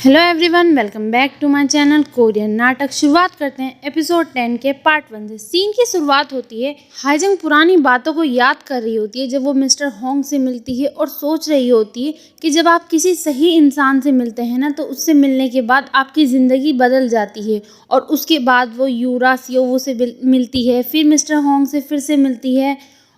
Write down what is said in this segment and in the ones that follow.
Hello everyone, welcome back to my channel Korean नाटक। शुरुआत करते हैं एपिसोड 10 के पार्ट 1 से। सीन की शुरुआत होती है, हाइजंग पुरानी बातों को याद कर रही होती है जब वो मिस्टर होंग से मिलती है और सोच रही होती है कि जब आप किसी सही इंसान से मिलते हैं ना, तो उससे मिलने के बाद आपकी ज़िंदगी बदल जाती है। और उसके बाद वो यूरा सियोवू से मिलती है, फिर मिस्टर होंग से फिर से मिलती है,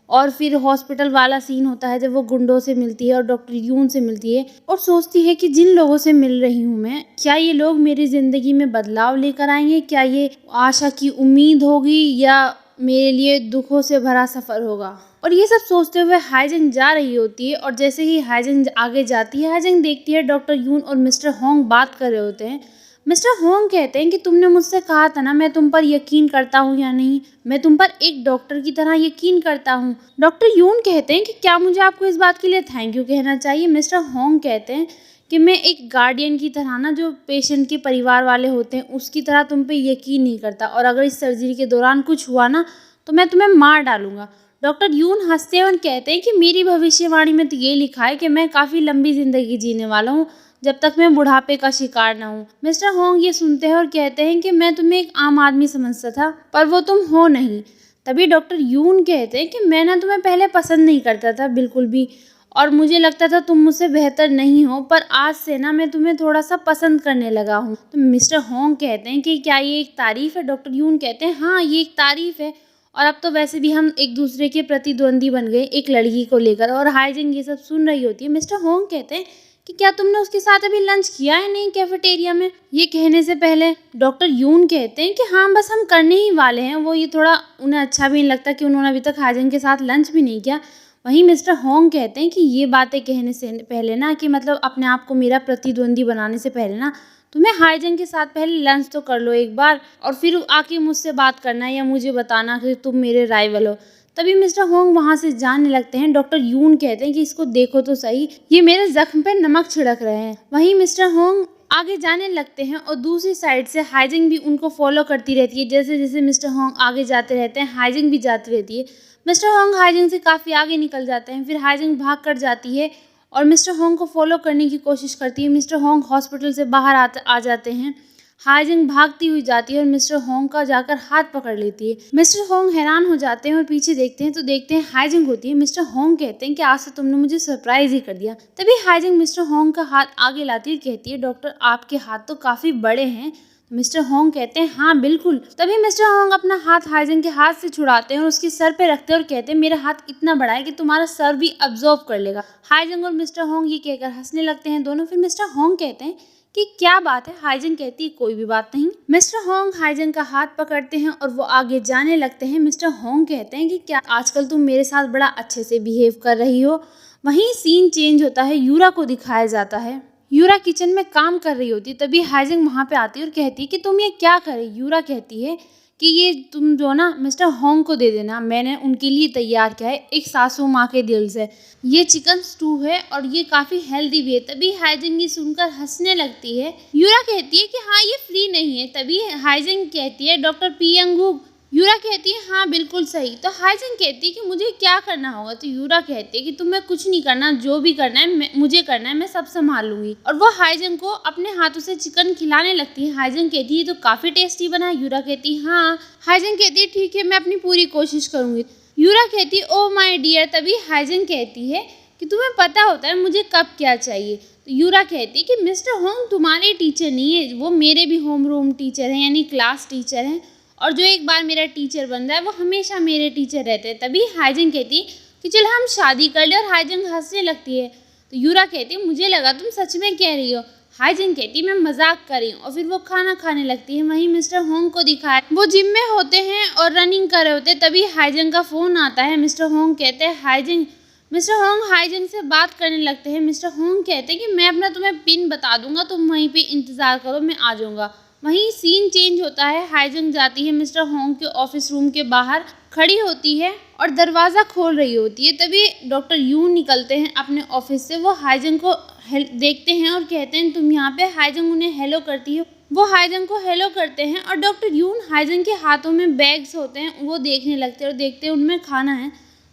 और फिर हॉस्पिटल वाला सीन होता है जब वो गुंडों से मिलती है और डॉक्टर यून से मिलती है और सोचती है कि जिन लोगों से मिल रही हूँ मैं, क्या ये लोग मेरी ज़िंदगी में बदलाव लेकर आएंगे, क्या ये आशा की उम्मीद होगी या मेरे लिए दुखों से भरा सफ़र होगा। और ये सब सोचते हुए हाइजंग जा रही होती है, और जैसे ही हाइजंग आगे जाती है, हाइजंग देखती है डॉक्टर यून और मिस्टर होंग बात कर रहे होते हैं। मिस्टर होंग कहते हैं कि तुमने मुझसे कहा था ना, मैं तुम पर यकीन करता हूँ या नहीं, मैं तुम पर एक डॉक्टर की तरह यकीन करता हूँ। डॉक्टर यून कहते हैं कि क्या मुझे आपको इस बात के लिए थैंक यू कहना चाहिए। मिस्टर होंग कहते हैं कि मैं एक गार्डियन की तरह ना, जो पेशेंट के परिवार वाले होते हैं उसकी तरह तुम पे यकीन नहीं करता, और अगर इस सर्जरी के दौरान कुछ हुआ ना तो मैं तुम्हें मार डालूंगा। डॉक्टर यून हंसते हैं और कहते हैं कि मेरी भविष्यवाणी में तो ये लिखा है कि मैं काफ़ी लंबी ज़िंदगी जीने वाला हूँ, जब तक मैं बुढ़ापे का शिकार ना हूँ। मिस्टर होंग ये सुनते हैं और कहते हैं कि मैं तुम्हें एक आम आदमी समझता था, पर वो तुम हो नहीं। तभी डॉक्टर यून कहते हैं कि मैं ना तुम्हें पहले पसंद नहीं करता था बिल्कुल भी, और मुझे लगता था तुम मुझसे बेहतर नहीं हो, पर आज से ना मैं तुम्हें थोड़ा सा पसंद करने लगा हूँ। तो मिस्टर होंग कहते हैं कि क्या ये एक तारीफ है। डॉक्टर यून कहते हैं हाँ, ये एक तारीफ है, और अब तो वैसे भी हम एक दूसरे के प्रतिद्वंदी बन गए एक लड़की को लेकर। और हाइजिंग ये सब सुन रही होती है। मिस्टर होंग कहते हैं कि क्या तुमने उसके साथ अभी लंच किया है नहीं कैफेटेरिया में। ये कहने से पहले डॉक्टर यून कहते हैं कि हाँ, बस हम करने ही वाले हैं। वो ये थोड़ा उन्हें अच्छा भी नहीं लगता कि उन्होंने अभी तक हाइजिंग के साथ लंच भी नहीं किया। वहीं मिस्टर होंग कहते हैं कि ये बातें कहने से पहले ना, कि मतलब अपने आप को मेरा प्रतिद्वंदी बनाने से पहले ना, तुम्हें हाइजंग के साथ पहले लंच तो कर लो एक बार, और फिर आके मुझसे बात करना या मुझे बताना कि तुम मेरे राइवल हो। तभी मिस्टर होंग वहाँ से जाने लगते हैं। डॉक्टर यून कहते हैं कि इसको देखो तो सही, ये मेरे जख्म पे नमक छिड़क रहे हैं। वहीं मिस्टर होंग आगे जाने लगते हैं, और दूसरी साइड से हाइजिंग भी उनको फॉलो करती रहती है। जैसे जैसे मिस्टर होंग आगे जाते रहते हैं, हाइजिंग भी जाती रहती है। मिस्टर होंग हाइजिंग से काफ़ी आगे निकल जाते हैं, फिर हाइजिंग भाग कर जाती है और मिस्टर होंग को फॉलो करने की कोशिश करती है। मिस्टर होंग हॉस्पिटल से बाहर आ जाते हैं। हाइजिंग भागती हुई जाती है और मिस्टर होंग का जाकर हाथ पकड़ लेती है। मिस्टर होंग हैरान हो जाते हैं और पीछे देखते हैं तो देखते हैं हाइजिंग होती है। मिस्टर होंग कहते हैं कि आज से तुमने मुझे सरप्राइज ही कर दिया। तभी हाइजिंग मिस्टर होंग का हाथ आगे लाती है, कहती है डॉक्टर आपके हाथ तो काफ़ी बड़े हैं। मिस्टर होंग कहते हैं हाँ बिल्कुल। तभी मिस्टर होंग अपना हाथ हाइजिंग के हाथ से छुड़ाते हैं और उसके सर पे रखते हैं और कहते हैं मेरा हाथ इतना बड़ा है कि तुम्हारा सर भी अब्जॉर्ब कर लेगा। हाइजिंग और मिस्टर होंग ये कहकर हंसने लगते हैं दोनों। फिर मिस्टर होंग कहते हैं कि क्या बात है। हाइजिंग कहती है कोई भी बात नहीं। मिस्टर होंग हाइजिंग का हाथ पकड़ते हैं और वो आगे जाने लगते हैं। मिस्टर होंग कहते हैं कि क्या आजकल तुम मेरे साथ बड़ा अच्छे से बिहेव कर रही हो। वहीं सीन चेंज होता है, यूरा को दिखाया जाता है। यूरा किचन में काम कर रही होती, तभी हाइजिंग वहाँ पे आती है और कहती है कि तुम ये क्या कर रही। यूरा कहती है कि ये तुम जो ना मिस्टर होंग को दे देना, मैंने उनके लिए तैयार किया है एक सासू माँ के दिल से। ये चिकन स्टू है और ये काफ़ी हेल्दी भी है। तभी हाइजिंग ये सुनकर हंसने लगती है। यूरा कहती है कि हाँ ये फ्री नहीं है। तभी हाइजिंग कहती है डॉक्टर पियंगू। यूरा कहती है हाँ बिल्कुल सही। तो हाइजिंग कहती है कि मुझे क्या करना होगा। तो यूरा कहती है कि तुम्हें कुछ नहीं करना, जो भी करना है मुझे करना है, मैं सब संभाल लूंगी। और वो हाइजिंग को अपने हाथों से चिकन खिलाने लगती है। हाइजिंग कहती है तो काफ़ी टेस्टी बना है। यूरा कहती है हाँ। हाइजिंग कहती है ठीक है, मैं अपनी पूरी कोशिश करूंगी। यूरा कहती है ओ माय डियर। तभी हाइजिंग कहती है कि तुम्हें पता होता है मुझे कब क्या चाहिए। तो यूरा कहती है कि मिस्टर होंग तुम्हारे टीचर नहीं है, वो मेरे भी होम रूम टीचर हैं, यानी क्लास टीचर हैं, और जो एक बार मेरा टीचर बन रहा है वो हमेशा मेरे टीचर रहते हैं। तभी हाइजिंग कहती है कि चल हम शादी कर ले, और हाइजिंग हंसने लगती है। तो यूरा कहती है मुझे लगा तुम सच में कह रही हो। हाइजिंग कहती है मैं मजाक कर रही हूँ, और फिर वो खाना खाने लगती है। वहीं मिस्टर होंग को दिखाया वो जिम में होते हैं और रनिंग कर रहे होते हैं। तभी हाइजिंग का फ़ोन आता है। मिस्टर होंग कहते हैं हाइजिंग। मिस्टर होंग हाइजिंग से बात करने लगते हैं। मिस्टर होंग कहते हैं कि मैं अपना तुम्हें पिन बता दूंगा, तुम वहीं पे इंतज़ार करो, मैं आ जाऊँगा। वहीं सीन चेंज होता है। हाइजिंग जाती है मिस्टर होंग के ऑफिस रूम के बाहर, खड़ी होती है और दरवाज़ा खोल रही होती है। तभी डॉक्टर यून निकलते हैं अपने ऑफिस से। वो हाइजिंग को देखते हैं और कहते हैं तुम यहाँ पे। हाइजिंग उन्हें हेलो करती है। वो हाइजिंग को हेलो करते हैं और डॉक्टर यून हाइजिंग के हाथों में बैग्स होते हैं, वो देखने लगते हैं और देखते हैं उनमें खाना है।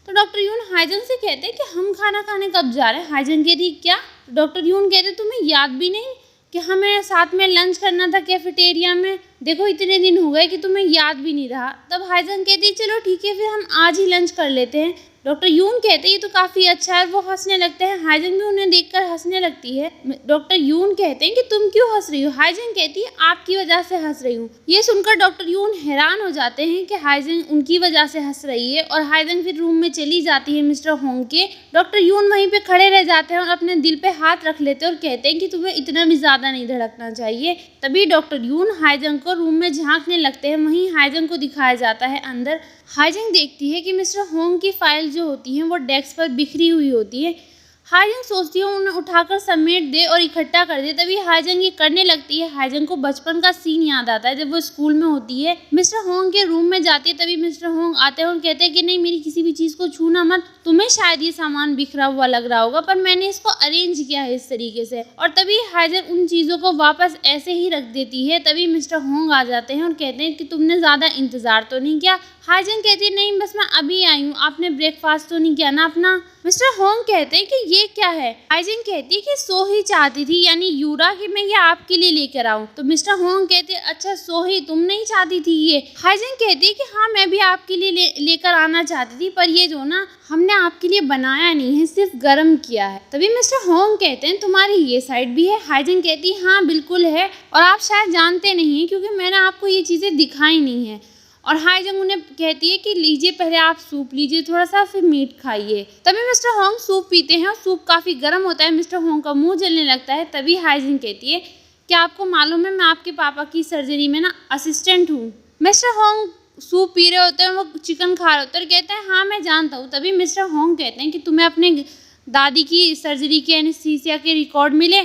तो डॉक्टर यून हाइजिंग से कहते हैं कि हम खाना खाने कब जा रहे हैं। हाइजिंग कहती है क्या। डॉक्टर यून कहते हैं तुम्हें याद भी नहीं, कि हमें साथ में लंच करना था कैफेटेरिया में, देखो इतने दिन हो गए कि तुम्हें याद भी नहीं रहा। तब हाइजन कहती है चलो ठीक है फिर हम आज ही लंच कर लेते हैं। डॉक्टर यून कहते हैं ये तो काफ़ी अच्छा है और वो हंसने लगते हैं। हाइजन भी उन्हें देखकर हंसने लगती है। डॉक्टर यून कहते हैं कि तुम क्यों हंस रही हो? हाइजन कहती है आपकी वजह से हंस रही हूँ। ये सुनकर डॉक्टर यून हैरान हो जाते हैं कि हाइजन उनकी वजह से हंस रही है और हाइजन फिर रूम में चली जाती है मिस्टर होंग के। डॉक्टर यून वहीं पे खड़े रह जाते हैं और अपने दिल पे हाथ रख लेते हैं और कहते हैं कि तुम्हें इतना भी ज़्यादा नहीं धड़कना चाहिए। तभी डॉक्टर यून हाइजन को रूम में झांकने लगते हैं। वहीं हाइजन को दिखाया जाता है अंदर। हाइजन देखती है कि मिस्टर होंग की फाइल जो होती हैं वो डेस्क पर बिखरी हुई होती है। हाइजन सोचती है उन्हें उठाकर समेट दे और इकट्ठा कर दे। तभी हाइजन ये करने लगती है। हाइजन को बचपन का सीन याद आता है जब वो स्कूल में होती है, मिस्टर होंग के रूम में जाती है। तभी मिस्टर होंग आते हैं और कहते हैं कि नहीं मेरी किसी भी चीज़ को छूना मत, तुम्हें शायद ये सामान बिखरा हुआ लग रहा होगा पर मैंने इसको अरेंज किया है इस तरीके से। और तभी हाइजन उन चीज़ों को वापस ऐसे ही रख देती है। तभी मिस्टर होंग आ जाते हैं और कहते हैं कि तुमने ज़्यादा इंतज़ार तो नहीं किया? हाइजन कहती है नहीं बस मैं अभी आई हूँ, आपने ब्रेकफास्ट तो नहीं किया ना अपना? मिस्टर होंग कहते हैं कि ये क्या है? हाइजन कहती है कि सोही चाहती थी यानी यूरा कि मैं ये आपके लिए लेकर आऊँ। तो मिस्टर होंग कहते हैं अच्छा सोही तुम नहीं चाहती थी ये? हाइजन कहती है कि हाँ मैं भी आपके लिए लेकर आना चाहती थी पर ये जो ना हमने आपके लिए बनाया नहीं है, सिर्फ गर्म किया है। तभी मिस्टर होंग कहते हैं तुम्हारी ये साइड भी है? हाइजन कहती है हाँ बिल्कुल है और आप शायद जानते नहीं हैं क्योंकि मैंने आपको ये चीज़ें दिखाई नहीं है। और हाइजन उन्हें कहती है कि लीजिए पहले आप सूप लीजिए थोड़ा सा फिर मीट खाइए। तभी मिस्टर होंग सूप पीते हैं और सूप काफ़ी गर्म होता है। मिस्टर होंग का मुंह जलने लगता है। तभी हाइजन कहती है कि आपको मालूम है मैं आपके पापा की सर्जरी में ना असिस्टेंट हूँ। मिस्टर होंग सूप पी रहे होते हैं, वो चिकन खा रहे होते हैं और कहते हैं हाँ मैं जानता हूँ। तभी मिस्टर होंग कहते हैं कि तुम्हें अपने दादी की सर्जरी के एनेस्थीसिया के रिकॉर्ड मिले।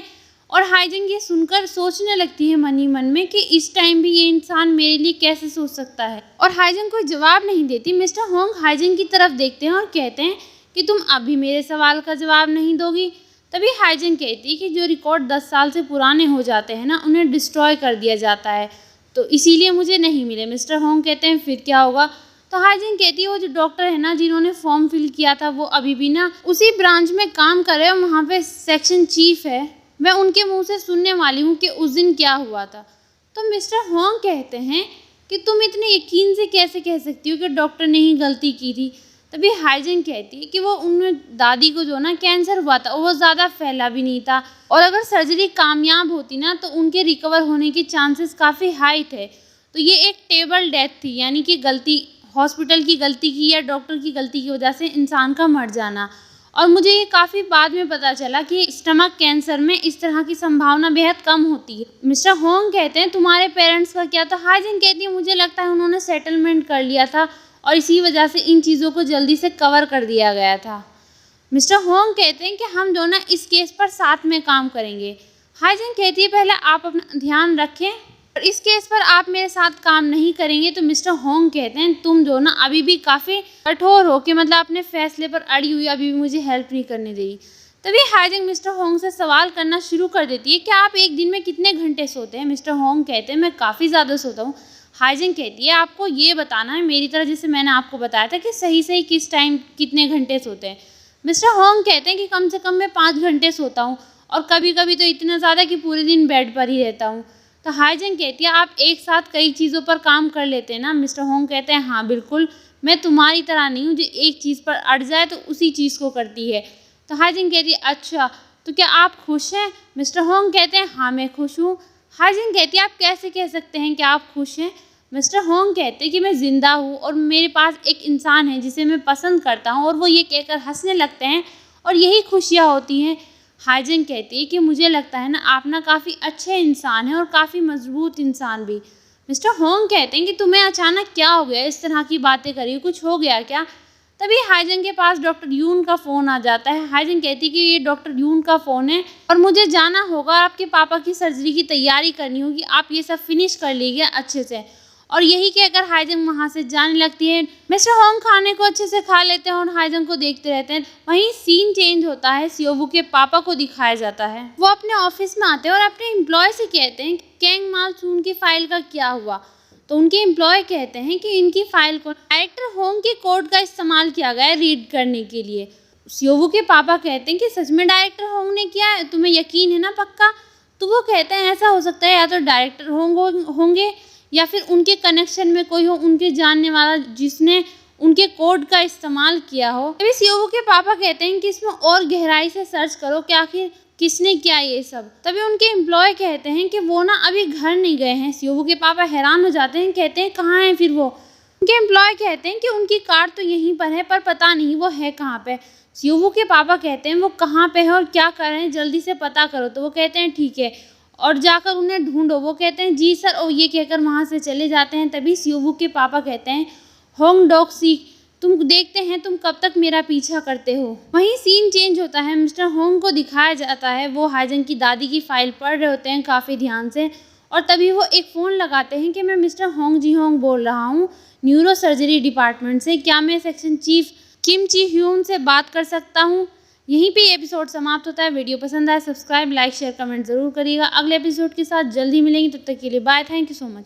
और हाइजन ये सुनकर सोचने लगती है मन ही मन में कि इस टाइम भी ये इंसान मेरे लिए कैसे सोच सकता है। और हाइजन कोई जवाब नहीं देती। मिस्टर होंग हाइजन की तरफ देखते हैं और कहते हैं कि तुम अभी मेरे सवाल का जवाब नहीं दोगी। तभी हाइजन कहती है कि जो रिकॉर्ड 10 साल से पुराने हो जाते हैं ना उन्हें डिस्ट्रॉय कर दिया जाता है तो इसीलिए मुझे नहीं मिले। मिस्टर होंग कहते हैं फिर क्या होगा? तो हाइजन कहती है वो जो डॉक्टर है ना जिन्होंने फॉर्म फिल किया था वो अभी भी ना उसी ब्रांच में काम कर रहे हैं, वहाँ पे सेक्शन चीफ है। मैं उनके मुंह से सुनने वाली हूँ कि उस दिन क्या हुआ था। तो मिस्टर होंग कहते हैं कि तुम इतने यकीन से कैसे कह सकती हो कि डॉक्टर ने ही गलती की थी? तभी हाइजन कहती है कि वो उन दादी को जो ना कैंसर हुआ था वो ज़्यादा फैला भी नहीं था और अगर सर्जरी कामयाब होती ना तो उनके रिकवर होने के चांसेस काफ़ी हाई थे। तो ये एक टेबल डेथ थी यानी कि गलती हॉस्पिटल की गलती की या डॉक्टर की गलती की वजह से इंसान का मर जाना। और मुझे ये काफ़ी बाद में पता चला कि स्टमक कैंसर में इस तरह की संभावना बेहद कम होती है। मिस्टर होंग कहते हैं तुम्हारे पेरेंट्स का क्या? तो हाइजन कहती है मुझे लगता है उन्होंने सेटलमेंट कर लिया था और इसी वजह से इन चीज़ों को जल्दी से कवर कर दिया गया था। मिस्टर होंग कहते हैं कि हम जो ना इस केस पर साथ में काम करेंगे। हाइजन कहती है पहले आप अपना ध्यान रखें और इस केस पर आप मेरे साथ काम नहीं करेंगे। तो मिस्टर होंग कहते हैं तुम जो ना अभी भी काफ़ी कठोर हो कि मतलब अपने फैसले पर अड़ी हुई अभी भी मुझे हेल्प नहीं करने देगी। तभी हाइजन मिस्टर होंग से सवाल करना शुरू कर देती है कि आप एक दिन में कितने घंटे सोते हैं? मिस्टर होंग कहते हैं मैं काफ़ी ज़्यादा सोता हूँ। हाइजन कहती है आपको ये बताना है मेरी तरह जैसे मैंने आपको बताया था कि सही सही किस टाइम कितने घंटे सोते हैं। मिस्टर होंग कहते हैं कि कम से कम मैं 5 घंटे सोता हूँ और कभी कभी तो इतना ज़्यादा कि पूरे दिन बेड पर ही रहता हूँ। तो हाइजन कहती है आप एक साथ कई चीज़ों पर काम कर लेते हैं ना? मिस्टर होंग कहते हैं हाँ बिल्कुल, मैं तुम्हारी तरह नहीं हूँ जो एक चीज़ पर अड़ जाए तो उसी चीज़ को करती है। तो हाइजन कहती है अच्छा तो क्या आप खुश हैं? मिस्टर होंग कहते हैं हाँ मैं खुश हूँ। हाइजन कहती है आप कैसे कह सकते हैं कि आप खुश हैं? मिस्टर होंग कहते हैं कि मैं ज़िंदा हूँ और मेरे पास एक इंसान है जिसे मैं पसंद करता हूँ और वो ये कहकर हंसने लगते हैं और यही खुशियाँ होती हैं। हाइजन कहती है कि मुझे लगता है ना आप ना काफ़ी अच्छे इंसान हैं और काफ़ी मजबूत इंसान भी। मिस्टर होंग कहते हैं कि तुम्हें अचानक क्या हो गया, इस तरह की बातें करी, कुछ हो गया क्या? तभी हाइजन के पास डॉक्टर यून का फ़ोन आ जाता है। हाइजन कहती है कि ये डॉक्टर यून का फ़ोन है और मुझे जाना होगा, आपके पापा की सर्जरी की तैयारी करनी होगी, आप ये सब फिनिश कर लीजिए अच्छे से। और यही कहकर हाइजन वहाँ से जाने लगती है। मिस्टर होंग खाने को अच्छे से खा लेते हैं और हाइजन को देखते रहते हैं। वहीं सीन चेंज होता है, सियोवू के पापा को दिखाया जाता है। वो अपने ऑफिस में आते हैं और अपने एम्प्लॉय से कहते हैं कैंग माल सून की फाइल का क्या हुआ। तो उनके एम्प्लॉय कहते हैं कि इनकी फाइल को डायरेक्टर होंग के कोड का इस्तेमाल किया गया है रीड करने के लिए। सियोवू के पापा कहते हैं कि सच में डायरेक्टर होंग ने किया है, तुम्हें यकीन है ना पक्का? तो वो कहते हैं ऐसा हो सकता है या तो डायरेक्टर होंगे या फिर उनके कनेक्शन में कोई हो, उनके जानने वाला जिसने उनके कोड का इस्तेमाल किया हो। तभी सीओओ के पापा कहते हैं कि इसमें और गहराई से सर्च करो कि आखिर किसने किया ये सब। तभी उनके एम्प्लॉय कहते हैं कि वो ना अभी घर नहीं गए हैं। सीओओ के पापा हैरान हो जाते हैं, कहते हैं कहाँ हैं फिर वो। उनके एम्प्लॉय कहते हैं कि उनकी कार तो यहीं पर है पर पता नहीं वो है कहाँ पे। सीओओ के पापा कहते हैं वो कहाँ पे है और क्या कर रहे हैं, जल्दी से पता करो। तो वो कहते हैं ठीक है और जाकर उन्हें ढूंढो। वो कहते हैं जी सर, और ये कहकर वहाँ से चले जाते हैं। तभी सीओओ के पापा कहते हैं होंग डॉग सीक, तुम देखते हैं तुम कब तक मेरा पीछा करते हो। वहीं सीन चेंज होता है, मिस्टर होंग को दिखाया जाता है वो हाइजंग की दादी की फाइल पढ़ रहे होते हैं काफ़ी ध्यान से। और तभी वो एक फ़ोन लगाते हैं कि मैं मिस्टर होंग जी होंग बोल रहा हूँ न्यूरो सर्जरी डिपार्टमेंट से, क्या मैं सेक्शन चीफ किम ची ह्यून से बात कर सकता हूँ। यहीं पे एपिसोड समाप्त होता है। वीडियो पसंद आए सब्सक्राइब लाइक शेयर कमेंट ज़रूर करिएगा। अगले एपिसोड के साथ जल्दी मिलेंगे, तब तक के लिए bye, thank you so much.